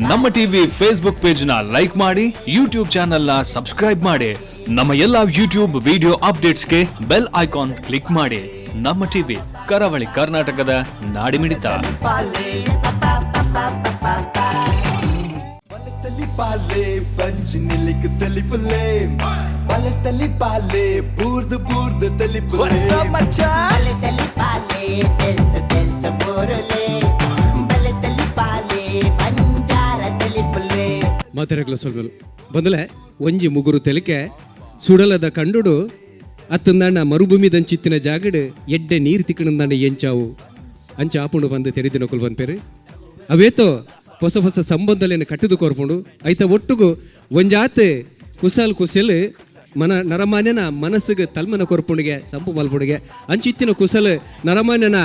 ನಮ್ಮ TV Facebook page ನ like ಮಾಡಿ, ಯೂಟ್ಯೂಬ್ ಚಾನೆಲ್ ನ ಸಬ್ಸ್ಕ್ರೈಬ್ ಮಾಡಿ. ನಮ್ಮ ಎಲ್ಲಾ ಯೂಟ್ಯೂಬ್ ವಿಡಿಯೋ ಅಪ್ಡೇಟ್ಸ್ಗೆ ಬೆಲ್ ಐಕಾನ್ ಕ್ಲಿಕ್ ಮಾಡಿ. ನಮ್ಮ ಟಿವಿ ಕರಾವಳಿ ಕರ್ನಾಟಕದ ನಾಡಿಮಿಡಿತ. ಮಾತಾಡಲು ಸ್ವಲ್ಪ ಬಂದಲೆ ಒಂಜಿ ಮುಗುರು ತೆಲಿಕೆ ಸುಡಲದ ಕಂಡುಡು ಅತ್ತಂದಾಂಡ ಮರುಭೂಮಿ ದಂಚಿತ್ತಿನ ಜಾಗಡ್ ಎಡ್ಡೆ ನೀರು ತಿಕ್ಕಣಂದಾಂಡ ಎಂಚಾವು ಅಂಚ ಆಪುಂಡು ಬಂದು ತೆರೆದಿನ ಕೊಲ್ ಬಂದ್ಪೇರು ಅವೇತೋ ಹೊಸ ಹೊಸ ಸಂಬಂಧಲೇನು ಕಟ್ಟಿದು ಕೋರ್ಪುಂಡು ಐತ ಒಟ್ಟುಗು ಒಂಜಾತ್ ಕುಸಲ್ ಕುಸಲ್ ಮನ ನರಮಾನ್ಯನ ಮನಸ್ಸಿಗೆ ತಲ್ಮನ ಕೊರ್ಪುಣಿಗೆ ಸಂಪು ಮಲ್ಪುಣಿಗೆ ಅಂಚಿತ್ತಿನ ಕುಸಲ್ ನರಮಾನ್ಯನ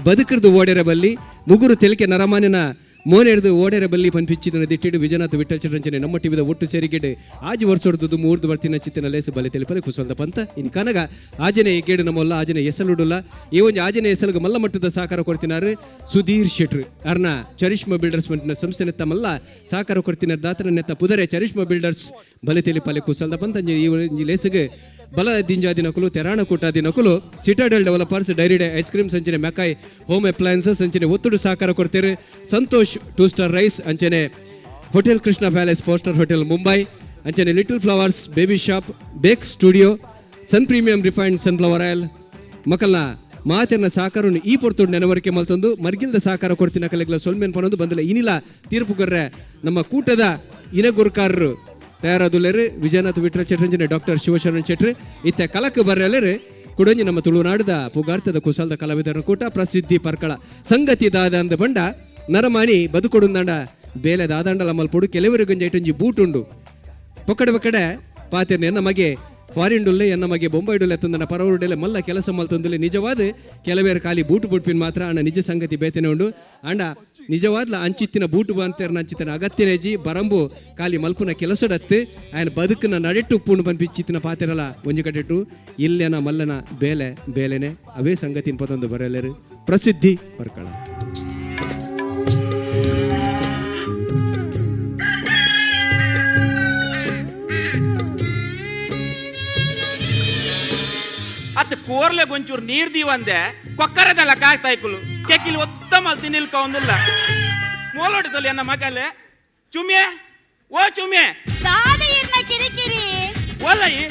ಬದುಕಿಡ್ದು ಓಡೆರ ಬಲ್ಲಿ ಮುಗುರು ತೆಲಿಕೆ ನರಮಾನ್ಯನ ಮೋನೆಡ್ದು ಓಡೆರ ಬಲ್ಲಿ ಪಂಪಿಚ್ಚಿನ ದಿಟ್ಟಿಡು ವಿಜಯನಾಥ ವಿಠಲ್ ಚಟಂಚನೆ ನಮ್ಮ ಟಿವಿದ ಒಟ್ಟು ಸೇರಿಗೆಡು ಆಜಿ ವರ್ಷೊಡ್ದು ಮೂರ್ದು ಬರ್ತಿನ ಚಿತ್ತಿನ ಲೇಸು ಬಲೆ ತೆಲಿಪಲೆ ಕುಸಲ್ದ ಪಂತ ಇನ್ನು ಕನಗ ಆಜನೆ ಗೇಡು ನಮ್ಮಲ್ಲ ಆಜನೆ ಎಸಲುಡುಲ್ಲ ಈ ಒಂದು ಆಜನೆ ಎಸಲ್ಗೆ ಮಲ್ಲ ಮಟ್ಟದ ಸಹಕಾರ ಕೊಡ್ತಿನಾರು ಸುಧೀರ್ ಶೆಟ್ರು ಅರ್ನ ಚರಿಷ್ಮಾ ಬಿಲ್ಡರ್ಸ್ ಮಂಟಿನ ಸಂಸ್ಥೆ ನೆತ್ತ ಮಲ್ಲ ಸಹಕಾರ ಕೊಡ್ತಿನ ದಾತನ ನೆತ್ತ ಪುದರೆ ಚರಿಷ್ಮಾ ಬಿಲ್ಡರ್ಸ್ ಬಲೆ ತೆಲಿಪಲೆ ಕುಸಲ್ದ ಪಂತ ಈ ಲೇಸಿಗೆ ಬಲ ದಿಂಜಾದಿ ನಕಲು ತೆರಾಣ ಕೂಟಾದಿ ನಕಲು Citadel developers dairy day ice cream ಸಂಚನೆ ಮೆಕಾಯ್ ಹೋಮ್ ಅಪ್ಲಯನ್ಸಸ್ ಅಂಚನೆ ಒತ್ತುಡು ಸಹಕಾರ ಕೊಡ್ತಾರೆ. ಸಂತೋಷ್ 2 ಸ್ಟಾರ್ ರೈಸ್ ಅಂಚನೆ hotel Krishna palace 4 star hotel Mumbai ಅಂಚನೆ little flowers baby shop bake studio sun premium refined sunflower oil ಮಕ್ಕಳನ್ನ ಮಾತಿನ ಸಹಕಾರವನ್ನು ಈ ಪೊರ್ತುಡು ನೆನವರಿಕೆ ಮಲ್ತೊಂದು ಮರ್ಗಿಲ್ದ ಸಹಕಾರ ಕೊಡ್ತಿನ ಕಲೆಗಳ ಸೊಲ್ಮೇನ್ ಪಣೊಂದು ಬಂದಿಲ್ಲ ಇನಿಲ್ಲ ತೀರ್ಪುಗರ್ರೆ ನಮ್ಮ ಕೂಟದ ಇನಗುರ್ಕಾರರು ತಯಾರಾದುಲ್ಲೇರು ವಿಜಯನಾಥ್ ವಿಠ್ಠಲ ಚಟ್ರಂಜನೆ ಡಾಕ್ಟರ್ ಶಿವಶರಣ್ ಚಟ್ರಿ ಇತ್ತ ಕಲಕ್ ಬರ್ರೆಲ್ಲರು ಕುಡಂಜಿ ನಮ್ಮ ತುಳುನಾಡದ ಪುಗಾರ್ತದ ಕುಸಲ್ದ ಕಲಾವಿದರ ಕೂಟ ಪ್ರಸಿದ್ಧಿ ಪರ್ಕಳ ಸಂಗತಿ ದಾದಂದ ಬಂಡ ನರಮಾನಿ ಬದುಕೊಡುಂದಾಂಡ ಬೇಲೆ ದಾದಾಂಡಲ ಮಲ್ಪೊಡು ಕೆಲವರು ಗಂಜೈಟಂಜಿ ಬೂಟುಂಡು ಪೊಕ್ಕಡೆ ಪಕ್ಕಡೆ ಪಾತಿರ್ನ ಎನ್ನ ಮಗೆ ಫಾರಿನ್ ಡುಲ್ಲೆ ಎನ್ನ ಮಗೆ ಬೊಂಬೈ ಡುಲ್ಲೆ ತಂದನ ಪರವರುಡೆಲೆ ಮಲ್ಲ ಕೆಲಸ ಮಲ್ತಂದಿಲ್ಲ ನಿಜವಾದ ಕೆಲವೇರು ಖಾಲಿ ಬೂಟು ಬುಟ್ಪಿನ ಮಾತ್ರ ಅಣ್ಣ ನಿಜ ಸಂಗತಿ ಬೇತನೆ ಉಂಡು ಅಂಡ ನಿಜವಾದ್ಲ ಅಂಚಿತ್ತಿನ ಬೂಟು ಬಂತೇರ್ನ ಅಂಚಿತ್ತಿನ ಅಗತ್ಯನೇಜಿ ಬರಂಬು ಖಾಲಿ ಮಲ್ಪುನ ಕೆಲಸಡತ್ತು ఆయన ಬದುಕನ್ನ ನಡೆಟ್ಟು ಉಪ್ಪುಂಡು ಬಂಪಿಚ್ಚಿತ್ತಿನ ಪಾತಿರಲ್ಲ ಒಂಜಿ ಕಟ್ಟೆಟ್ಟು ಇಲ್ಲೆನ ಮಲ್ಲನ ಬೇಲೆ ಬೇಲೆನೆ ಅವೇ ಸಂಗತಿನ ಪದೊಂದು ಬರಲೇರು ಪ್ರಸಿದ್ಧಿ ಪರ್ಕಳ. ಅತ್ ಕೋರ್ಲೆ ಗೊಂಚೂರು ನೀರ್ ದೀವಂದೆ ಕೊಕ್ಕರದಲ್ಲ ಕಾಯ್ತಾಯ್ಕುಲು ಕೆಕ್ಕಿಲಿ ಒತ್ತ ಮಲ್ತಿ ನಿಲ್ಕ ಒಂದಿಲ್ಲ ಮೋಲೋಡಿತಲ್ಲಿ ಅನ್ನ ಮಗಲೆ ಚುಮ್ಯೆ ಓ ಚುಮ್ಯೆ ಕಿರಿಕಿರಿ ಓಲಯಿ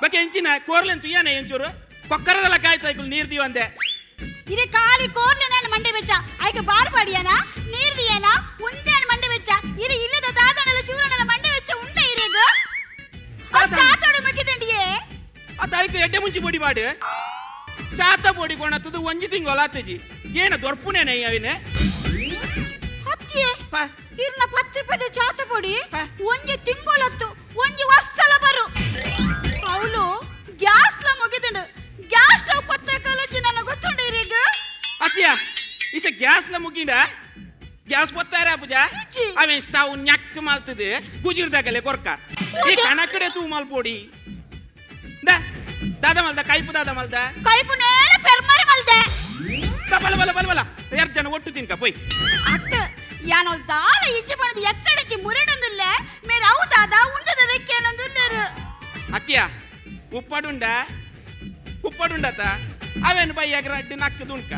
ಬಗ್ಗೆ ಎಂಚಿನ ಕೋರ್ಲೆ ತುಯ್ಯಾನೆ ಎಂಚೂರು ಕೊಕ್ಕರದಲ್ಲ ಕಾಯ್ತಾಯ್ಕುಲು ನೀರ್ ದೀವಂದೆ ಇದು ಖಾಲಿ ಕೋರ್ಲೆ ನಾನು ಮಂಡೆ ಬೆಚ್ಚ ಆಯ್ಕೆ ಬಾರ್ ಪಾಡಿಯಾನ ನೀರ್ ದಿಯಾನ ಒಂದೇ ಮಂಡೆ ಬೆಚ್ಚ ಇದು ಇಲ್ಲದ ದಾದಣಲ ಚೂರಣನ ಮಂಡೆ ಬೆಚ್ಚ ಉಂಟ ಇರೇಗ ಚಾತೋಡು ಮುಗಿದಂಡಿಯೇ ಅದಾಯ್ತು ಎಡ್ಡೆ ಮುಂಚಿ ಬೊಡಿ ಬಾಡು ಚಾತ ಬೊಡಿ ಕೊಣತ್ತದು ಒಂಜಿ ತಿಂಗೊಲಾತಜಿ ಏನ ದೊರ್ಪುನೇನೆ ಅವಿನೆ ಹತ್ತಿಯೇ ಇರ್ನ 10 ರೂಪಾಯಿ ಚಾತ ಬೊಡಿ ಒಂಜಿ ತಿಂಗೊಲತ್ತು ಒಂಜಿ ವರ್ಷಲ ಬರು ಅವಳು ಗ್ಯಾಸ್ಲ ಮುಗಿದಂಡು ಗ್ಯಾಸ್ ಸ್ಟವ್ ಪತ್ತೆ ಕಲಚಿ ನನ್ನ ಗೊತ್ತುಂಡು ಇರೇಗ ಅತ್ತಿಯ ಇಸ ಗ್ಯಾಸ್ಲ ಮುಗಿಂಡ ಗ್ಯಾಸ್ ಪತ್ತಾರ ಪೂಜಾ ಅವೆ ಸ್ಟವ್ ನ್ಯಾಕ್ ಮಾಲ್ತದೆ ಗುಜಿರ್ದಾಗಲೆ ಕೊರ್ಕ ಈ ಕಣಕಡೆ ತೂ ಮಲ್ಪೋಡಿ ದಾದ ಮಲ್ದ ಕೈಪು ದಾದ ಮಲ್ದ ಕೈಪು ನೇಳೆ ಪೆರ್ಮರಿ ಮಲ್ದೆ ಬಲ ಬಲ ಬಲ ಬಲ ಎರಡು ಜನ ಒಟ್ಟು ತಿನ್ಕ ಪೋಯ್ ಅಟ್ಟ ಯಾನೋ ದಾಲ ಇಜ್ಜೆ ಬಣದು ಎಕ್ಕಡಚಿ ಮುರಿಡಂದುಲ್ಲೆ ಮೇರೆ ಅವು ದಾದ ಉಂದದ ದೆಕ್ಕೇನೊಂದುಲ್ಲೆರು ಅತ್ತಿಯ ಉಪ್ಪಡುಂಡತ ಅವೇನು ಬಯ್ಯಾಗ ರಡ್ಡಿ ನಕ್ಕು ತುಣ್ಕ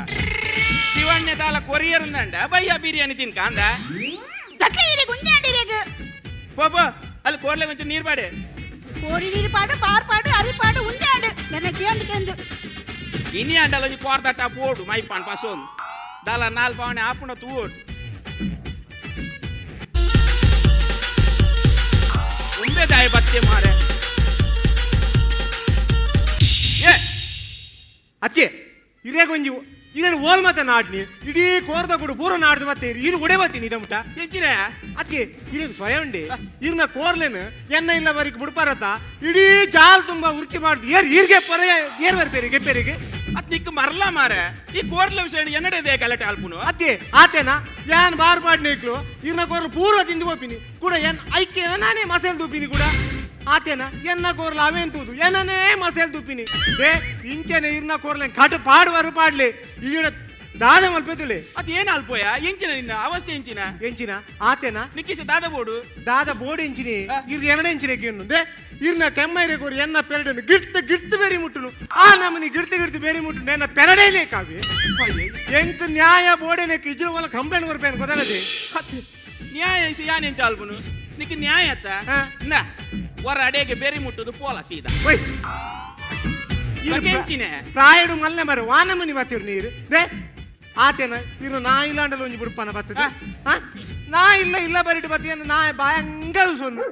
ಶಿವಣ್ಣ ದಾಲ ಕೊರಿಯರ್ ಅಂದಂಡ ಬಯ್ಯ ಬಿರಿಯಾನಿ ತಿನ್ಕ ಅಂದ ಲಕ್ಲೆ ಇರೆ ಗುಂದೆ ಅಂಡಿರೆಗ ಪೋಪ ಅಲ್ಲಿ ಕೋರ್ಲೆ ಕೊಂಚ ನೀರ್ ಬಾಡೆ ಕೋರಿ ನೀರು ಪಾಡು ಪಾರ್ ಪಾಡು ಅರಿ ಪಾಡು ಉಂದೆ ಅಂಡು ನನ್ನ ಕೇಂದು ಇನಿ ಅಂಡಲ ಒಂಜಿ ಕೋರ್ದಟ ಪೋಡು ಮೈಪಾನ್ ಪಾಸೋನ್ ದಾಲ ನಾಲ್ ಪಾವಣೆ ಆಪುಣ ತೂಡು ಉಂದೆ ದಾಯ ಬತ್ತೆ ಮಾರೆ ಅತ್ತೆ ಇದೇ ಗೊಂಜಿ ಇದನ್ನು ಓಲ್ ಮಾತ ನಾಡ್ನಿ ಇಡೀ ಕೋರ್ದ ಕೊಡು ಪೂರ ನಾಡ್ದು ಮತ್ತೆ ಇನ್ನು ಒಡೆ ಬತ್ತೀನಿ ಇದಮುಟ ಎಂಚಿನ ಅದಕ್ಕೆ ಇದು ಸ್ವಯಂ ಉಂಡೆ ಇರ್ನ ಕೋರ್ಲೇನು ಎನ್ನ ಇಲ್ಲ ಬರೀಕ್ ಮುಡ್ಪಾರತ್ತ ಇಡೀ ಜಾಲ್ ತುಂಬಾ ಉರ್ಚಿ ಮಾಡ್ದು ಈರ್ಗೆ ಪರ ಏರ್ ಬರ್ಪೇರಿ ಗೆಪ್ಪೇರಿಗೆ ಅತ್ ನಿಕ್ ಮರಲ ಮಾರೆ ಈ ಕೋರ್ಲ ವಿಷಯ ಎನ್ನಡೆ ಗಲಾಟೆ ಅಲ್ಪುನು ಅತ್ತೆ ಆತೇನಾ ಯಾನ್ ಬಾರ್ ಮಾಡ್ನಿಕ್ಲು ಇರ್ನ ಕೋರ್ಲು ಪೂರ್ವ ತಿಂದು ಹೋಪಿನಿ ಕೂಡ ಏನ್ ಐಕ್ಯ ನಾನೇ ಮಸಾಲೆ ದೂಪಿನಿ ಕೂಡ ಆತೇನ ಎನ್ನ ಕೋರ್ಲ ಅವೇಂತುದು ಏನನೇ ಮಸೇಲ್ ತುಪ್ಪಿನಿ ದೇ ಇಂಚನೆ ಇರ್ನ ಕೋರ್ಲೆ ಕಟ್ ಪಾಡುವರು ಪಾಡ್ಲಿ ಈಡ ದಾದ ಮಲ್ಪೇತುಲೆ ಅದೇನ್ ಅಲ್ಪೋಯ ಎಂಚಿನ ನಿನ್ನ ಅವಸ್ಥೆ ಎಂಚಿನ ಎಂಚಿನ ಆತೇನ ನಿಕ್ಕಿಸ ದಾದ ಬೋಡು ದಾದ ಬೋರ್ಡ್ ಎಂಚಿನಿ ಇರ್ ಎರಡ ಎಂಚಿನ ಕೇಳುಂದೆ ಇರ್ನ ಕೆಮ್ಮೈರೆ ಕೋರಿ ಎನ್ನ ಪೆರಡನ್ನು ಗಿಡ್ತು ಬೇರಿ ಮುಟ್ಟುನು ಆ ನಮ್ಮನಿ ಗಿಡ್ತು ಬೇರಿ ಮುಟ್ಟುನು ಎನ್ನ ಪೆರಡೇಲೇ ಕಾವಿ ಎಂಕ್ ನ್ಯಾಯ ಬೋರ್ಡೇನೆಕ್ ಇಜ್ಜು ಒಲ ಕಂಪ್ಲೇಂಟ್ ಕೊರ್ಪೇನು ಗೊತ್ತಾಗದೆ ನ್ಯಾಯ ಯಾನ್ ಎಂಚ ಅಲ್ಪನು ನಿಕ್ಕೆ ನ್ಯಾಯ ಅತ್ತ ಹಾ. ನಾ ಹೊರ ಅಡೆಗೆ ಬೇರೆ ಮುಟ್ಟುದು ಪೋಲ ಸೀದಾ ಒಯ್ ಎಂಚಿನ ಪ್ರಾಯಡು ಮಲ್ಲೆ ಮರ ವಾನಮನಿ ಬತ್ತಿರು ನೀರು ದೇ ಆತೇನ ಇರು ನಾ ಇಲ್ಲಾಂಡಲ್ಲ ಒಂಜಿ ಬಿಡುಪನ ಬರ್ತದೆ ನಾ ಇಲ್ಲ ಬರಿಟ್ಟು ಬತ್ತಿಯನ್ನು ನಾ ಭಯಂಕರ ಸೊನ್ನು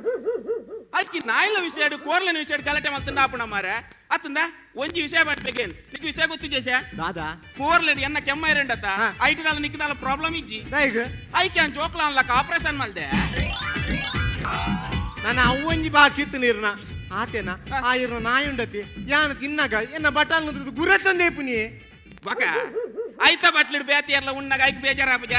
ಅದಕ್ಕೆ ನಾ ಇಲ್ಲ ವಿಷಯ ಕೋರ್ಲೆನ ವಿಷಯ ಗಲಾಟೆ ಮಾಡ್ತಂಡ ಆಪಣ ಮಾರ ಅತ್ತಂದ ಒಂಜಿ ವಿಷಯ ಮಾಡ್ಬೇಕೇನು ನಿಕ್ ವಿಷಯ ಗೊತ್ತು ಜೇಸ ದಾದಾ ಕೋರ್ಲೆಡ್ ಎನ್ನ ಕೆಮ್ಮ ಇರಂಡತ್ತ ಹಾ. ಐಟದಾಲ ನಿಕ್ಕದಾಲ ಪ್ರಾಬ್ಲಮ್ ಇಜ್ಜಿ ದೈಗ ಐಕೆ ಅನ್ ಜೋಕ್ಲ ಅನ್ಲಕ್ಕ ಆಪರೇಷನ್ ಮಲ್ದೆ ನಾನು ಅವೊಂಜಿ ಬಾ ಕಿತ್ತು ನೀರ್ನ ಆತೇನ ಆ ಇರ್ನ ನಾಯುಂಡತಿ ಯಾನ ತಿನ್ನಗ ಎನ್ನ ಬಟಾಲ್ ಗುರ ತಂದೆ ಪುನಿ ಬಕ ಐತ ಬಟ್ಲಿಡ್ ಬೇತಿಯರ್ಲ ಉಣ್ಣಗ ಐಕ್ ಬೇಜಾರಾಪಜ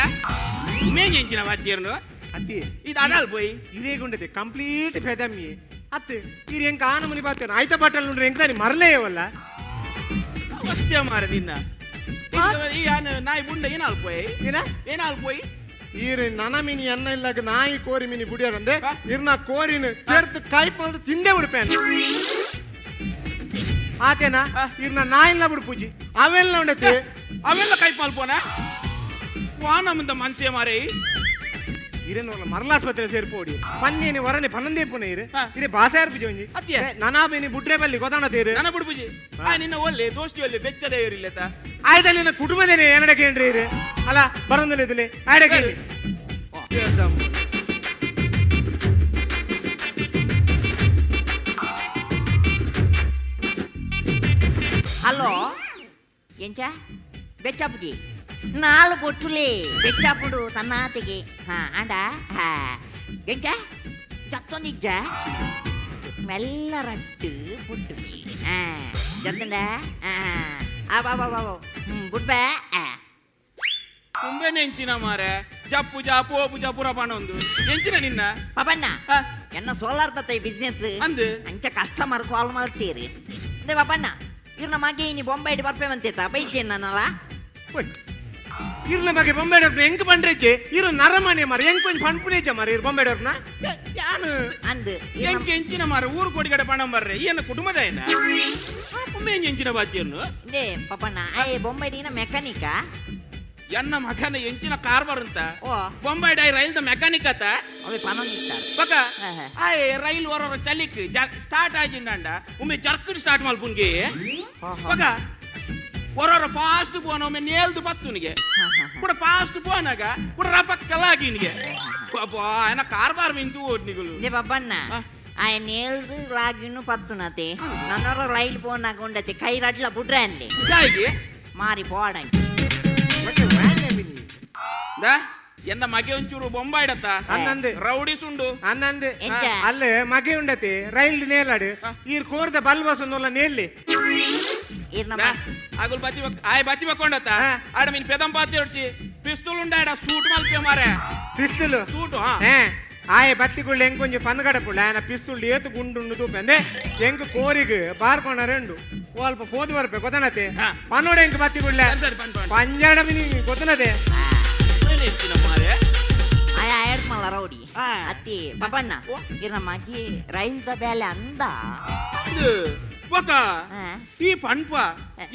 ಮೇನ್ ಎಂಚಿನ ಬಾತಿಯರ್ನು ಅತ್ತಿ ಇದು ಅದಲ್ போய் ಇರೇಗುಂಡತಿ ಕಂಪ್ಲೀಟ್ ಫೆದಮ್ಮಿ ಅತ್ತೆ ಇರ್ ಎಂಕ ಆನಮನಿ ಬಾತೇನ ಆಯ್ತ ಬಟಾಲ್ ನೋಡ್ರಿ ಎಂಕ ತಾನಿ ಮರಲೇವಲ್ಲ ಅವಸ್ಥೆ ಮಾರ ನಿನ್ನ ಈ ನಾಯಿ ಬುಂಡ ಏನಾಲ್ போய் ಏನ ಏನಾಲ್ போய் ಈರ್ ನನ ಮಿನಿ ಎನ್ನ ಇಲ್ಲಾಗ ನಾಯಿ ಕೋರಿ ಮಿನಿ ಬುಡಿಯಾರಂದೆ ಇರ್ನ ಕೋರಿನ ಸೇರ್ತು ಕಾಯ್ಪಂದು ತಿಂದೆ ಬಿಡ್ಪೇನು ಆತೇನ ಇರ್ನ ನಾಯಿಲ್ಲ ಬಿಡು ಪೂಜಿ ಅವೆಲ್ಲ ಉಂಡತಿ ಅವೆಲ್ಲ ಕೈ ಪಾಲ್ಪೋನ ವಾನಮಂದ ಮನ್ಸೆ ಮಾರೇ ಇರೇನೋಲ್ಲ ಮರಲಾಸ್ಪತ್ರೆ ಸೇರ್ಪೋಡಿ ಪನ್ನೇನೆ ವರನೆ ಪನ್ನಂದೇ ಪುನ ಇರು ಹಾ. ಇರೆ ಬಾಸಾರ್ ಬಿಜೋಂಜಿ ಅತ್ಯ. ನನಾಬೇನಿ ಬುಡ್ರೆ ಬಲ್ಲಿ ಗೊತ್ತಾಣ ತೇರು ನನ್ನ ಬುಡ್ಬುಜಿ ನಿನ್ನ ಒಲ್ಲೆ ದೋಸ್ತಿ ಒಲ್ಲೆ ಬೆಚ್ಚದೇ ಇರಲಿಲ್ಲ ಆಯ್ತಲ್ಲಿ ನನ್ನ ಕುಟುಂಬದೇನೆ ಏನಡ ಕೇಳ್ರಿ ಇರು ಅಲ್ಲ ಬರಂದಲ್ಲ ಇದುಲೆ ಆಯ್ಡ ಕೇಳಿ హలో ఏంచా బెచ్చప్పుకి 4 బొట్టులే బెచ్చప్పుడు తన్నాతికి ఆండా ఏంచా జత్తొనిజ్జా మెల్లరట్టు పుట్టుకి జత్తండా బుడ్బా ತುಂಬೆನೆ ಎಂಚಿನ ಮಾರೆ ಜಪ್ಪು ಜಾ ಪೋಪು ಜಾ ಪುರಪಾನ ಒಂದು ಎಂಚಿನ ನಿನ್ನ ಪಾಪಣ್ಣ ಆ, ಎನ್ನ ಸೋಲಾರ್ ತತ್ತ ಬಿಸ್ನೆಸ್ ಅಂದು ಅಂಚ ಕಸ್ಟಮರ್ ಕಾಲ್ ಮಾಡ್ತೀರಿ ಅದೇ ಪಾಪಣ್ಣ ಇವ್ರನ್ನ ಮಗೆ ಇನಿ ಬೊಂಬೈಡ್ ಬರ್ಪೇವಂತೇತ ಬೈತೇನೆ ನಾನಲ್ಲ ಇರ್ಲ ಬಗ್ಗೆ ಬೊಂಬೆಡವ್ರನ್ನ ಹೆಂಗ್ ಬಂಡ್ರೆಚ್ಚೆ ಇರು ನರಮನೆ ಮರ ಹೆಂಗ್ ಕೊಂಚ ಪಣ್ಪುನೇಜ ಮರ ಇರು ಬೊಂಬೆಡವ್ರನ್ನ ಯಾನು ಅಂದು ಎಂಕೆ ಎಂಚಿನ ಮಾರ ಊರು ಕೋಡಿಗಡೆ ಪಣ ಬರ್ರೆ ಈ ಅನ್ನ ಕುಟುಂಬದ ಏನ ಒಮ್ಮೆ ಎಂಚಿನ ಬಾಚಿಯನ್ನು ಇದೇ ಪಾಪಣ್ಣ ಆಯ್ ಬೊಂಬೈಡಿನ ಮೆಕ್ಯಾನಿಕ ಎನ್ನ ಮಗನ ಎಂಚಿನ ಕಾರ್ಬಾರ್ ಅಂತ ಓ ಬೊಂಬೈ ಡೈ ರೈಲ್ದ ಮೆಕ್ಯಾನಿಕ್ ಅತ್ತ ಅವೆ ಪನೊಂದಿತ್ತಾರೆ ಬಕ ಆಯ್ ರೈಲ್ ಹೊರ ಚಲಿಕ್ ಸ್ಟಾರ್ಟ್ ಆಜಿಂಡ ಒಮ್ಮೆ ಜರ್ಕಡ್ ಸ್ಟಾರ್ಟ್ ಮಲ್ಪುನ್ಗೆ ಬಕ ಹೊರ ಫಾಸ್ಟ್ ಪೋನ ಒಮ್ಮೆ ನೇಲ್ದು ಬತ್ತುನಿಗೆ ಕೂಡ ಫಾಸ್ಟ್ ಪೋನಾಗ ಕೂಡ ರಪಕ್ಕಲಾಗಿನಿಗೆ ಬಾಬಾ ಏನ ಕಾರ್ಬಾರ್ ಮಿಂತು ಓಡ್ನಿಗಳು ఇదే పబ్బన్న ఆ. ఆయన ఏళ్ళు లాగిను పత్తునతి నన్నర రైలు పోనాక ఉండతి కై రడ్ల బుడ్రాన్లి ಜಾಯಿಗೆ ಮಾರಿ పోవడానికి ಮತ್ತೆ ವ್ಯಾನೆ ಮಿನಿ ದ ಎನ್ನ ಮಗೆ ಒಂಚೂರು ಬೊಂಬಾಯ್ಡತ್ತ ಅನ್ನಂದೆ ರೌಡಿ ಸುಂಡು ಅನ್ನಂದೆ ಎಂಚ? ಅಲ್ಲೇ ಮಗೆ ಉಂಡತಿ ರೈಲ್ ನೇಲಾಡು ಈರ್ ಕೋರ್ದ ಬಲ್ಬಸ್ ಒಂದಲ್ಲ ನೇಲಿ ఈయన ಆಗುಲ್ ಬತ್ತಿ ಆಯ್ ಬತ್ತಿ ಬಕ್ಕೊಂಡತ್ತ ಹಾ. ಆಡ ಮೀನ್ ಪೆದಂ ಪಾತಿ ಹೊಡ್ಚಿ ಪಿಸ್ತೂಲ್ ಉಂಡಾಡ ಸೂಟ್ ಮಲ್ಪೆ ಮಾರೆ ಪಿಸ್ತೂಲು ಸೂಟು ಆಯ ಬತ್ತಿಗುಳ್ಳು ಹೆಂಗ್ ಕೊಂಚ ಪನ್ಗಡಪುಳ್ಳ ಆಯನ ಪಿಸ್ತೂಲ್ ಏತು ಗುಂಡು ತೂಪಂದೆ ಹೆಂಗ್ ಕೋರಿಗೆ ಬಾರ್ಕೊಂಡ ರೆಂಡು ಸ್ವಲ್ಪ ಪೋದು ಬರ್ಪೆ ಗೊತ್ತನತೆ ಹಾ. ಪನ್ನೋಡ ಹೆಂಗ್ ಬತ್ತಿಗುಳ್ಳ ಸರಿ ಪನ್ ಪಂಜಾಡ ಮಿನಿ ಗೊತ್ತನತೆ ಮಾರೆ ఆయా ఏడ్మల్ల రౌడీ ఆ. అత్తి పబ్బన్న ఓ. ఈయన మాకి రైలు బేಲೆ అందా ಇದು ಬಕ ఆ. ಈ ಪನ್ಪ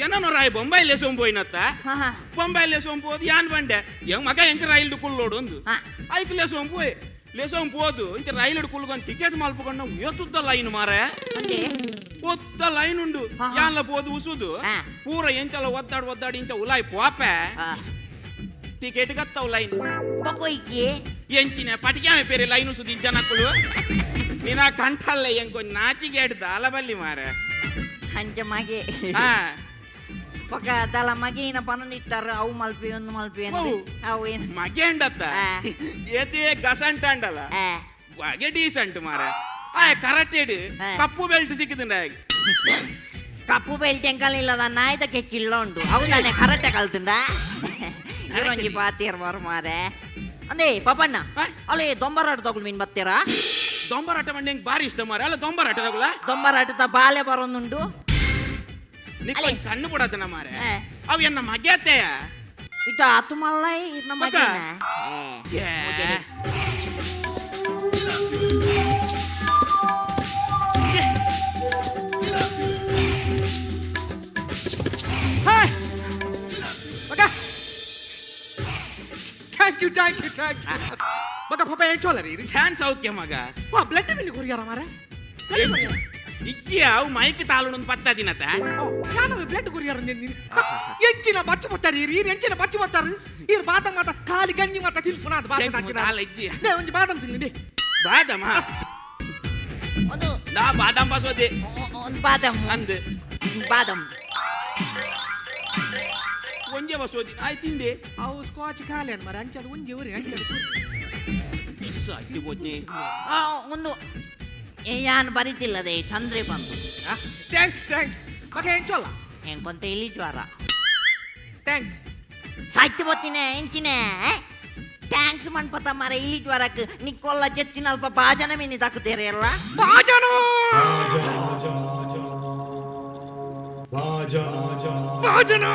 ಏನೋ ರಾಯ್ ಬೊಂಬೈ ಲೆಸೋಂ ಪೋಯಿನತ್ತ ఆహా. ಬೊಂಬೈ ಲೆಸೋಂ ಪೋದು ಯಾನ್ ಬಂಡೆ ಹೆಂಗ್ ಮಗ ಎಂಕ ರೈಲ್ ಕುಳ್ಳೋಡು ಒಂದು ఆ. ಐಕ್ ಲೆಸೋಂ ಪೋಯ್ ಲೆಸೋಂ ಪೋದು ಇಂಕ ರೈಲ್ ಕುಲ್ಗೊಂಡು ಟಿಕೆಟ್ ಮಲ್ಪಕೊಂಡು ಎತ್ತುದ್ದ ಲೈನ್ ಮಾರೆ అంటే ಒತ್ತ ಲೈನ್ ಉಂಡು ಆಹಾ. ಯಾನ್ಲ ಪೋದು ಉಸುದು ಆ. ಪೂರ ಎಂಚಲ ಒದ್ದಾಡಿ ಇಂಚ ಉಲಾಯ್ ಪೋಪೆ ఆ, ಟಿಕೆಟ್ ಗತ್ತವ್ ಲೈನ್ పకోయికి ಎಂಚಿನ ಪಟಿಕ್ಯಾಮೆ ಪೇರೆ ಲೈನ್ ಉಸುದು ಜನಕ್ಕಳು ನಿನ್ನ ಕಂಠಲ್ಲ ಹೆಂಗ್ ಕೊಂಚ ನಾಚಿಗೆ ಹಿಡ್ದ ಅಲಬಲ್ಲಿ ಮಾರೆ అంటే మాకి ಹಾ ఒక దళ మగి ఈయన పనులు ఇట్టారు అవు మలిపి ಒಂದು మలిపి ಅವು. అవు ఏం ಮಗೆ ಅಂಡತ್ತ ಆ. ಏತಿ ಗಸಂಟ ಅಂಡಲ್ಲ ఆ, ಮಗೆ ಡೀಸೆಂಟ್ ಮಾರ ಆಯ್ ಕರೆಕ್ಟೆಡ್ ಆ. ಕಪ್ಪು ಬೆಲ್ಟ್ ಸಿಕ್ಕಿದಿಂದ కప్పు బెల్ట్ ఎంకల్ ఇల్లదన్న అయితే కెక్కిల్లో ఉండు అవుతానే కరెక్టే కలుతుందా ఈరోజు పాతీరు మారే అందే పప్పన్న ఆ? అలే దొంబరాడు తగులు మీన్ బత్తీరా ದೊಂಬರಾಟ ಮಂಡಿ ಹೆಂಗ್ ಬಾರಿ ಇಷ್ಟ ಮಾರ ಅಲ್ಲ ದೊಂಬರಾಟ ತಗೊಳ ದೊಂಬರಾಟದ ಬಾಲೆ ಬರೋನುಂಡು ನಿಕ್ಕ ಕಣ್ಣು ಬಿಡದನ ಮಾರೆ ಏ. ಅವ್ ಎನ್ನ ಮಗ್ಯಾತೆಯ ಇದು ಆತು ಮಲ್ಲ ಇರ್ನ ಮಗ. ಮಗನ ಥ್ಯಾಂಕ್ ಯು ಮಗ ಪಾಪ ಏನ್ ಚೋಲರಿ ಚಾನ್ಸ್ ಸೌಖ್ಯ ಮಗ ಬ್ಲಡ್ ಬಿಲ್ ಕೊರಿಯಾರ ಮಾರ ಇಜ್ಜಿ ಅವು ಮೈಕ್ ತಾಲುಣೊಂದು ಪತ್ತ ದಿನತ ನಾನು ಬ್ಲಡ್ ಕೊರಿಯಾರ ಎಂಚಿನ ಬಚ್ಚು ಬಚ್ಚಾರಿ ಈರ್ ಎಂಚಿನ ಬಚ್ಚು ಬಚ್ಚಾರು ಈರ್ ಬಾದಂ ಮಾತ ಖಾಲಿ ಗಂಜಿ ಮಾತ ತಿಲ್ಪುನ ಅದು ಬಾದಂ ಹಾಕಿನ ತಾಲ ಇಜ್ಜಿ ಒಂಜಿ ಬಾದಂ ತಿನ್ನಿ ಬಾದಮ ಒಂದು ನಾ ಬಾದಾಮ್ ಬಾಸೋದೆ ಒಂದು ಬಾದಮ್ ಅಂದ್ ಬಾದಮ್ ಒಂಜೆ ಬಸೋದಿ ಆಯ್ ತಿಂದೆ ಅವು ಸ್ಕಾಚ್ ಖಾಲಿ ಅನ್ ಮಾರ ಅಂಚದ ಒಂಜಿ ಊರಿ ಅಂಚದ ಸಾಕಿ ಬೋದ್ನಿ ಒಂದು ಯಾನ್ ಬರೀತಿಲ್ಲದೆ ಚಂದ್ರೆ ಬಂದು ಥ್ಯಾಂಕ್ಸ್ ಮಗ ಏನ್ ಚೋಲ ಏನ್ ಕೊಂತ ಇಲ್ಲಿ ಜ್ವರ ಥ್ಯಾಂಕ್ಸ್ ಸಾಯ್ತು ಬತ್ತಿನೇ ಎಂಚಿನೇ ಥ್ಯಾಂಕ್ಸ್ ಮಣ್ಪತ ಮರ ಇಲ್ಲಿ ಜ್ವರಕ್ಕೆ ನಿಕ್ಕೊಲ್ಲ ಚೆತ್ತಿನ ಅಲ್ಪ ಬಾಜನ ಮೀನಿ ತಾಕುತ್ತೀರಿ ಎಲ್ಲ ಬಾಜನು ಬಾಜನು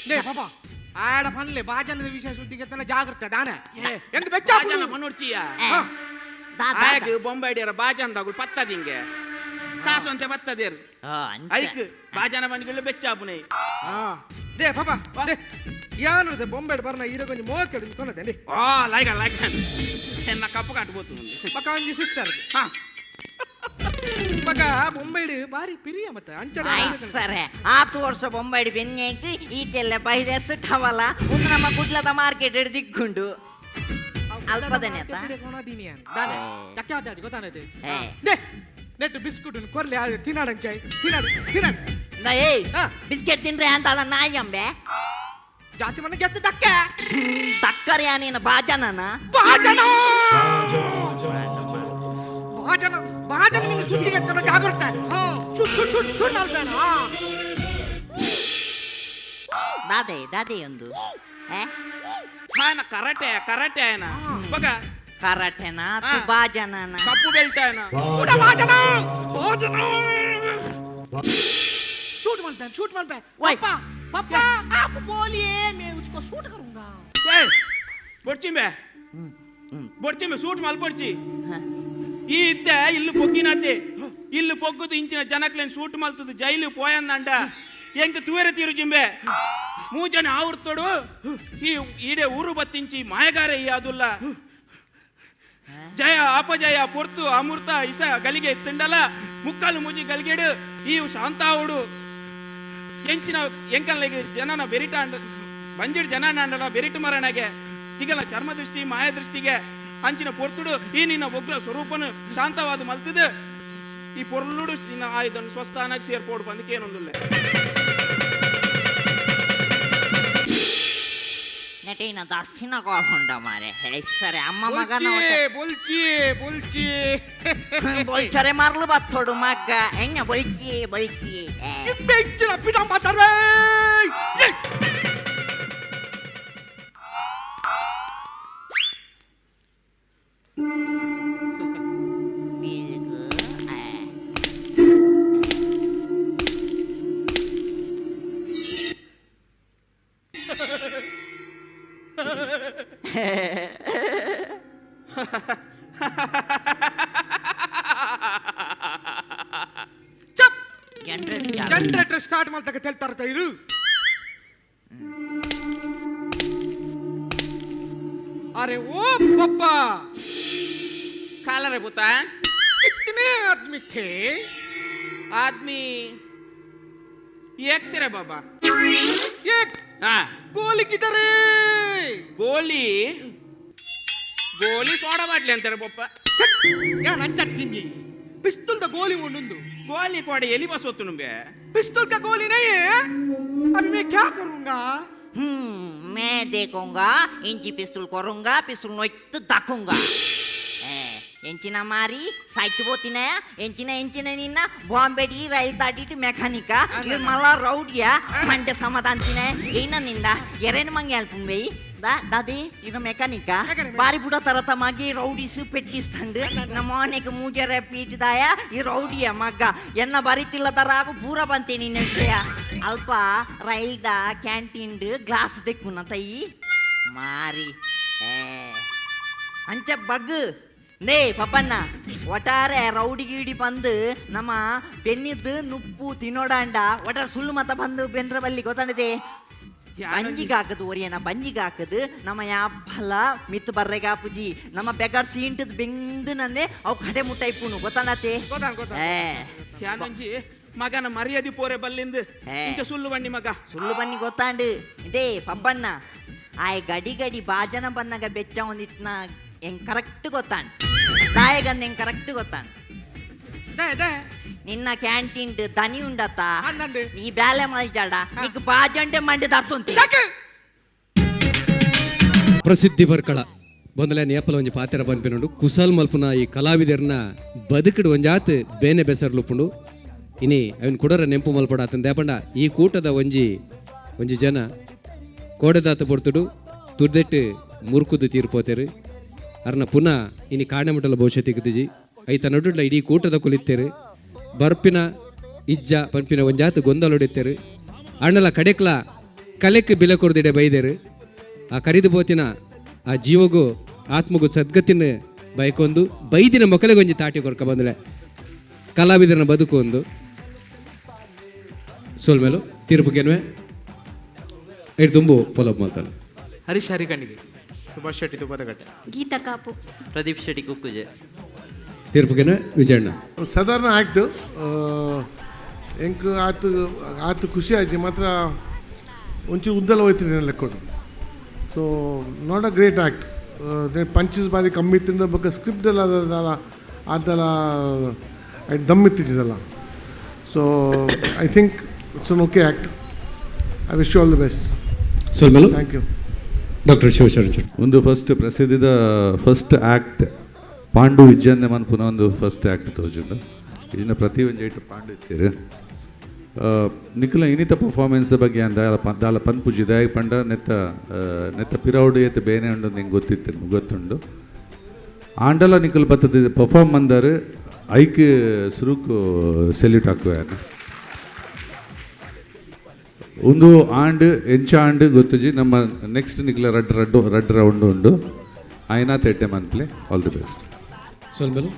ನೇ ಪಾಪ ಆಡ ಪನ್ಲೆ ಬಾಜನದ ವಿಷಯ ಸುದ್ದಿಗೆ ತನ್ನ ಜಾಗ್ರತೆ ದಾನೆ ಎಂತ ಬೆಚ್ಚ ಬಾಜನ ಮನೋಡ್ಚಿಯ ದಾದ ಆಯಗ್ ಬೊಂಬೈಡಿಯರ ಬಾಜಂದಾಗು ಪತ್ತದಿಂಗೆ ಕಾಸು ಅಂತ ಬತ್ತದೇರ್ ಐಕ್ ಬಾಜನ ಬಂಡ್ಗಳು ಬೆಚ್ಚಾಪುನೆ ದೇ ಪಾಪ ದೇ ಯಾನು ಬೊಂಬೆ ಬರ್ನ ಇರಗೊಂದು ಮೋಕೆಡು ಕೊನದೆ ದೇ ಆ ಲೈಕ ಎನ್ನ ಕಪ್ಪು ಕಟ್ಬೋತು ಮಗ ಒಂಜಿ ಸಿಸ್ಟರ್ ಹಾ ಮಗ ಬೊಂಬೈಡು ಬಾರಿ ಪಿರಿಯ ಮತ್ತೆ ಅಂಚನ ಸರೆ 6 ವರ್ಷ ಬೊಂಬೈಡಿ ಬೆನ್ನೇಕ್ ಈತೆಲ್ಲ ಬೈದೆ ಸುಟ್ಟವಲ್ಲ ಒಂದು ನಮ್ಮ ಕುಡ್ಲದ ಮಾರ್ಕೆಟ್ ಹಿಡ್ದಿಕ್ಕೊಂಡು ಅಲ್ಪದನೆ ಆತ ದಾನೆ ತಕ್ಕಾದಾಡಿ ಗೊತ್ತಾನೈತೆ ಏ ದೇ ನೆಟ್ ಬಿಸ್ಕುಟ್ ಕೊರ್ಲೆ ತಿನ್ನಾಡಂಚಾಯ್ ತಿನ್ನಾಡ ಏಯ್ ಹಾ. ಬಿಸ್ಕೆಟ್ ತಿನ್ರೆ ಅಂತ ಅಲ್ಲ ನಾಯಿ ಅಂಬೆ ಜಾಸ್ತಿ ಮನೆ ಗೆದ್ದು ದಕ್ಕೆ ತಕ್ಕರಿ ನೀನು ಬಾಜನನ ಬಾಜನ ಬಾಜನ ಬಾಜನ ನಿನ್ನ ಸುದ್ದಿಗೆ ತನ್ನ ಜಾಗ್ರತೆ ಸುಟ್ಟು ಅಲ್ಬೇಡ ದಾದೆ ಒಂದು ಹಾನ ಕರಾಟೆ ಆಯನ ಮಗ ಕರಾಟೆನ ಹಾ. ಬಾಜನನ ಕಪ್ಪು ಬೆಲ್ಟ್ ಆಯನ ಕೂಡ ಬಾಜನ शूट मत पे ओए। पापा आप बोलिए मैं उसको शूट करूंगा ಬೊಡ್ಚಿಂಬೆ ಸೂಟ್ ಮಲ್ ಬೊಡ್ಚಿ ಈ ಇತ್ತೆ ಇಲ್ಲು ಪೊಗ್ಗಿನತ್ತೆ ಇಲ್ಲು ಪೊಗ್ಗುದು ಇಂಚಿನ ಜನಕ್ಲೇನ್ ಸೂಟ್ ಮಲ್ತದು ಜೈಲು ಪೋಯಂದಂಡ ಎಂಕ ತೂವೆರೆ ತೀರುಚಿಂಬೆ ಮೂಜನ ಆವರ್ತೋಡು ಈ ಈಡೆ ಊರು ಬತ್ತಿಂಚಿ ಮಾಯಗಾರೆ ಈ ಅದುಲ್ಲ ಜಯ ಅಪಜಯ ಪೊರ್ತು ಅಮೃತ ಇಸ ಗಲಿಗೆ ತಿಂಡಲ ಮುಕ್ಕಾಲು ಮುಜಿ ಗಲಿಗೆಡು ಈ ಶಾಂತಾವುಡು ಎಂಚಿನ ಎಂಕಲ್ಲೆಗೆ ಜನನ ಬೆರಿಟಾಂಡ ಬಂಜಿಡ್ ಜನನ ಬೆರಿಟು ಮರಣಗೆ ಈಗಲ ಚರ್ಮ ದೃಷ್ಟಿ ಮಾಯ ದೃಷ್ಟಿಗೆ ಅಂಚಿನ ಪೊರ್ತುಡು ಈ ನಿನ್ನ ಒಗ್ರ ಸ್ವರೂಪನು ಶಾಂತವಾದ ಮಲ್ತದ ಈ ಪೊರ್ಲುಡು ನಿನ್ನ ಆಯುಧನು ಸ್ವಸ್ಥಾನಾಗಿ ಸೇರ್ಪೋಡು ಬಂದಕ್ಕೆ ಏನೊಂದಿಲ್ಲ ನೆಟೇನ ದಾಸಿನ ಕಾಲ್ಕೊಂಡ ಮಾರೆ ಸರಿ ಅಮ್ಮ ಮಗನ बोलची ಬೋಲ್ಚರೆ ಮಾರ್ಲು ಬತ್ತೋಡು ಮಗ್ಗ ಹೆಂಗ ಬೊಲ್ಕಿ ಬೆಂಚಿನ ಪಿಟ ಮಾತಾಡ್ರೆ ಜನರೇಟರ್ ಸ್ಟಾರ್ಟ್ ಮಾಡ್ತಕ್ಕ ಹೇಳ್ತಾ ಇರು अरे ओ पप्पा ಕಾಲರೆ ಪುತ್ತ कितने आदमी थे ಆದ್ಮಿ ಏಕ್ತಿರೆ ಬಾಬಾ एक ಹಾ गोली किधर है ಗೋಲಿ ಸೋಡಾ ಬಾಟ್ಲಿ ಅಂತಾರೆ ಬೊಪ್ಪ क्या नंचट्टिंगी पिस्तौल दा गोली उन्नोंदु ಗೋಲಿ ಕೊಡೆ ಎಲಿ ಬಸೋತ್ತು ನುಂಬೆ पिस्तौल का गोली नहीं है अभी मैं क्या करूंगा मैं देखूंगा इंची पिस्तूल करूंगा पिस्तूल नोइत्तु दाकूंगा ಎಂಚಿನ ಮಾರಿ ಸಾಯ್ತು ಬೋತಿನ ಎಂಚಿನ ನಿನ್ನ ಬಾಂಬೆಡಿ ರೈಲ್ ದಾಟಿಟ್ಟು ಮೆಕ್ಯಾನಿಕ ಇವ್ರು ಮಲ್ಲ ರೌಡಿಯ ಮಂಡ್ಯ ಸಮಾಧಾನ್ತಿನ ಏನ ನಿಂದ ಎರೇನು ಮಂಗೆ ಅಲ್ಪುಂಬೈ దాది ఇక మెకానిక్ బారి బుడ తర్వాత మగ్గి రౌడీస్ పెట్టిస్తండు ನಮ್ಮ ಮನೆಗೆ ಮೂಜರ ಪೀಟಿದಾಯ ಈ ರೌಡಿಯ ಮಗ್ಗ ಎನ್ನ ಬರಿತಿಲ್ಲ ತರಾಕು ಪೂರ ಬಂತೆ ನಿನ್ನ ಅಲ್ಪ ರೈಲ್ದ ಕ್ಯಾಂಟೀನ್ ಗ್ಲಾಸ್ ತೆಕ್ಕುನ ತೈ ಮಾರಿ ಅಂಚ ಬಗ್ ನೇ ಪಪ್ಪನ್ನ ಒಟ್ಟಾರೆ ರೌಡಿ ಗೀಡಿ ಬಂದು ನಮ್ಮ ಬೆನ್ನಿದ್ದು ನುಪ್ಪು ತಿನ್ನೋಡಾಂಡ ಒಟ್ಟಾರೆ ಸುಳ್ಳು ಮತ ಬಂದು ಬೆಂದ್ರ ಬಲ್ಲಿ ಗೊತ್ತಾಡಿದೆ ಬಂಜಿಗೆ ಹಾಕದು ಒರಿಯನ ಬಂಜಿಗೆ ಹಾಕದು ನಮ್ಮ ಯಾಪಲ್ಲ ಮಿತ್ ಬರ್ರೆಗ ಪೂಜಿ ನಮ್ಮ ಬೆಗರ್ ಸೀಂಟದ ಬೆಂದು ನಂದೆ ಅವು ಕಡೆ ಮುಟ್ಟೈಪುನು ಗೊತ್ತಾಡತ್ತೆ ಯಾನಂಜಿ ಮಗನ ಮರ್ಯಾದಿ ಪೋರೆ ಬಲ್ಲಿಂದು ಇಂಚ ಸುಳ್ಳು ಬನ್ನಿ ಮಗ ಸುಳ್ಳು ಬನ್ನಿ ಗೊತ್ತಾಂಡು ಇದೇ ಪಬ್ಬಣ್ಣ ಆಯ್ ಗಡಿ ಗಡಿ ಬಾಜನ ಬನ್ನಾಗ ಬೆಚ್ಚ ಒಂದಿತ್ನ ಹೆಂಗ್ ಕರೆಕ್ಟ್ ಗೊತ್ತಾಂಡ್ ದಾಯಗಂದ ಹೆಂಗ್ ಕರೆಕ್ಟ್ ಗೊತ್ತಾಂಡ್ ನಿನ್ನ ಕ್ಯಾಂಟೀನ್ ದನಿ ಉಂಡತ್ತ ನೀ ಬ್ಯಾಲೆ ಮಾಡಿಜಾಡ ನೀకు ಬಾಜಂಡೆ ಮಂಡಿ ದಾರ್ತುಂತಿ ಪ್ರಸಿದ್ಧಿ ಬರ್ಕಳ ಬಂದಲೆ ನೇಪಲ ಒಂಜಿ ಪಾತೆರ ಪನ್ಪಿನುಂಡು ಕುಸಲ್ ಮಲ್ಪುನ ಈ ಕಲಾವಿದರ್ನ ಬದುಕಿಡು ಒಂಜಾತ್ ಬೇನೆ ಬೆಸರ್ಲುಪ್ಪುಂಡು ಇನಿ ಅವನ್ ಕುಡರ ನೆಂಪು ಮಲ್ಪಡ ಆತನ ದೇಪಂಡ ಈ ಕೂಟದ ಒಂಜಿ ಜನ ಕೋಡೆದಾತ ಪೊರ್ತುಡು ತುರ್ದೆಟ್ಟು ಮುರುಕುದು ತೀರ್ಪೋತೇರು ಅರ್ನ ಪುನಃ ಇನಿ ಕಾಣೆಮುಟ್ಟಲ ಭವಿಷ್ಯ ತೆಗೆದಿಜಿ ಐತ ನಡುಡ್ಲ ಇಡೀ ಕೂಟದ ಕುಲಿತ್ತೇರು ಬರ್ಪಿನ ಇಜ್ಜ ಪಂಪಿನ ಒಂಜಾತ್ ಗೊಂದಲೊಡೆತ್ತೇರು ಅಣ್ಣಲ ಕಡೆಕ್ಲ ಕಲೆಕ್ ಬಿಲೆ ಕೊರ್ದಿಡೆ ಬೈದೇರು ಆ ಕರಿದು ಬೋತಿನ ಆ ಜೀವಗೂ ಆತ್ಮಗೂ ಸದ್ಗತಿನ ಬೈಕೊಂದು ಬೈದಿನ ಮೊಕಲೆಗೆ ಒಂಜಿ ತಾಟಿ ಕೊರ್ಕ ಬಂದಳೆ ಕಲಾವಿದರನ ಬದುಕು ಒಂದು ಸೋಲ್ಮೇಲು ತೀರ್ಪುಗೆನ್ವೆ ಐದು ತುಂಬು ಫಾಲೋ ಮಾಡ್ತಾನೆ ಹರೀಶ್ ಹರಿಕಣಿಗೆ ಸುಭಾಷ್ ಶೆಟ್ಟಿ ತುಪ್ಪದಗಟ್ಟೆ ಗೀತಾ ಕಾಪು ಪ್ರದೀಪ್ ಶೆಟ್ಟಿ ಕುಕ್ಕುಜೆ ತೀರ್ಪುಗೆನ್ವೆ ವಿಜಯಣ್ಣ ಸಾಧಾರಣ ಆ್ಯಕ್ಟ್ ಎಂಕ್ ಆತು ಖುಷಿ ಆಯ್ತು ಮಾತ್ರ ಒಂಚೂರು ಉದ್ದಲ್ಲ ಹೋಯ್ತೀನಿ ನಾನು ಲೆಕ್ಕೊಡು so not a great act punches ಬಾರಿ ಕಮ್ಮಿ ಇತ್ತಿನ ಬಗ್ಗೆ ಸ್ಕ್ರಿಪ್ಟ್ ಎಲ್ಲ ಅದೆಲ್ಲ ದಮ್ ಇತ್ತಿದ್ದಲ್ಲ so I think it's an okay act I wish you all the best ಸೋಲ್ಮೇಲು thank you doctor Shivasharan ಒಂದು first ಪ್ರಸಿದ್ಧಿದ first act Pandu ಇಜ್ಜಂದೆ Mann ಪುನಃ ಒಂದು ಫಸ್ಟ್ ಆ್ಯಕ್ಟ್ ತೋಜುಂಡು ಇದನ್ನ ಪ್ರತಿ ಒಂದು ಏಟು ಪಾಂಡು ಇತ್ತೀರಿ ನಿಖಲ ಇನ್ನಿತ ಪರ್ಫಾರ್ಮೆನ್ಸ್ ಬಗ್ಗೆ ದಾಲ ಪನ್ಪುಜಿ ದಾಯ ಪಂಡ ನೆತ್ತ ಪಿರೌಡು ಏತ್ ಬೇನೆ ಉಂಡು ನಿಂಗೆ ಗೊತ್ತುಂಡು ಆಂಡಲ ನಿಖಲ್ ಬತ್ತದ ಪರ್ಫಾರ್ಮ್ ಬಂದಾರು ಐಕ್ ಸುರುಕು ಸೆಲ್ಯೂಟ್ ಹಾಕುವ ಒಂದು ಆಂಡ್ ಎಂಚ ಆಂಡ್ ಗೊತ್ತುಜಿ ನಮ್ಮ ನೆಕ್ಸ್ಟ್ ನಿಖಲ ರಡ್ ರೌಂಡ್ ಉಂಡು ಐನಾ ತೆಟ್ಟೆ ಮನ್ಪ್ಲೆ ಆಲ್ ದಿ ಬೆಸ್ಟ್ ಸೋಲ್ಮೇಲು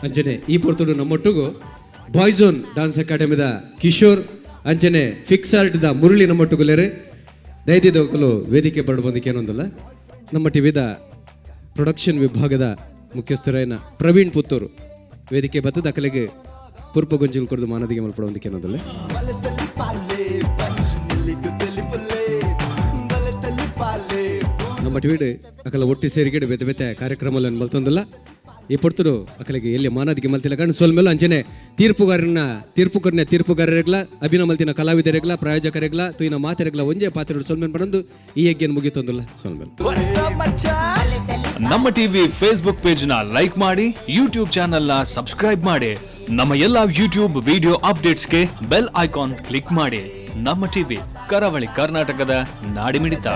ಅಂಚನೆ ಈ ಪೊರ್ತುಡು ನಮ್ಮೊಟ್ಟಿಗೂ ಬಾಯ್ಝೋನ್ ಡ್ಯಾನ್ಸ್ ಅಕಾಡೆಮಿದ ಕಿಶೋರ್ ಅಂಚನೆ ಫಿಕ್ಸ್ ಆರ್ಟ್ದ ಮುರಳಿ ನಮ್ಮೊಟ್ಟಿಗುಲೇರೆ ದೈದಿದಕ್ಕಲು ವೇದಿಕೆ ಬರಡು ಬಂದಿಕ್ಕೆ ಏನೊಂದಲ್ಲ ನಮ್ಮ ಟಿವಿದ ಪ್ರೊಡಕ್ಷನ್ ವಿಭಾಗದ ಮುಖ್ಯಸ್ಥರಾಯನ ಪ್ರವೀಣ್ ಪುತ್ತೂರು ವೇದಿಕೆ ಬತ್ತದ ಅಕಲೆಗೆ ಪೂರ್ಪ ಗೊಂಜಲ್ ಕೊಡದು ಮಾನದಿಗೆ ಮಲ್ಪಡ ಒಂದಿಕ್ಕೆ ಏನೊಂದಲ್ಲ ನಮ್ಮ ಟಿವಿಡ್ ಅಕಲ ಒಟ್ಟಿ ಸೇರಿಕೆಡು ಬೆತೆ ಬೆತೆ ಕಾರ್ಯಕ್ರಮಗಳನ್ನು ಮಲ್ತೊಂದಲ್ಲ ಈ ಪೊರ್ತುಡು ಅಕಲಿಗೆ ಎಲ್ಲಿ ಮಾನದಿಗೆ ಮಲ್ತಿಲ್ಲ ಕಣ್ಣು ಸೋಲ್ಮೇಲು ಅಂಚನೆ ತೀರ್ಪುಗಾರರೆಗ್ಲ ಅಭಿನಯ ಮಲ್ತಿನ ಕಲಾವಿದರೆಗ್ಲ ಪ್ರಾಯೋಜಕರೆಗ್ಲ ತುಯಿನ ಮಾತೆರೆಗ್ಲ ಒಂಜೇ ಪಾತ್ರೆ ಸೋಲ್ಮೇಲ್ ಪಡಂದು ಈ ಯಜ್ಞನ ಮುಗಿತೊಂದಲ್ಲ ಸೋಲ್ಮೇಲು ನಮ್ಮ ಟಿವಿ ಫೇಸ್ಬುಕ್ ಪೇಜ್ ನ ಲೈಕ್ ಮಾಡಿ ಯೂಟ್ಯೂಬ್ ಚಾನೆಲ್ ನ ಸಬ್ಸ್ಕ್ರೈಬ್ ಮಾಡಿ ನಮ್ಮ ಎಲ್ಲಾ ಯೂಟ್ಯೂಬ್ ವಿಡಿಯೋ ಅಪ್ಡೇಟ್ಸ್ಗೆ ಬೆಲ್ ಐಕಾನ್ ಕ್ಲಿಕ್ ಮಾಡಿ. ನಮ್ಮ ಟಿವಿ ಕರಾವಳಿ ಕರ್ನಾಟಕದ ನಾಡಿಮಿಡಿತ.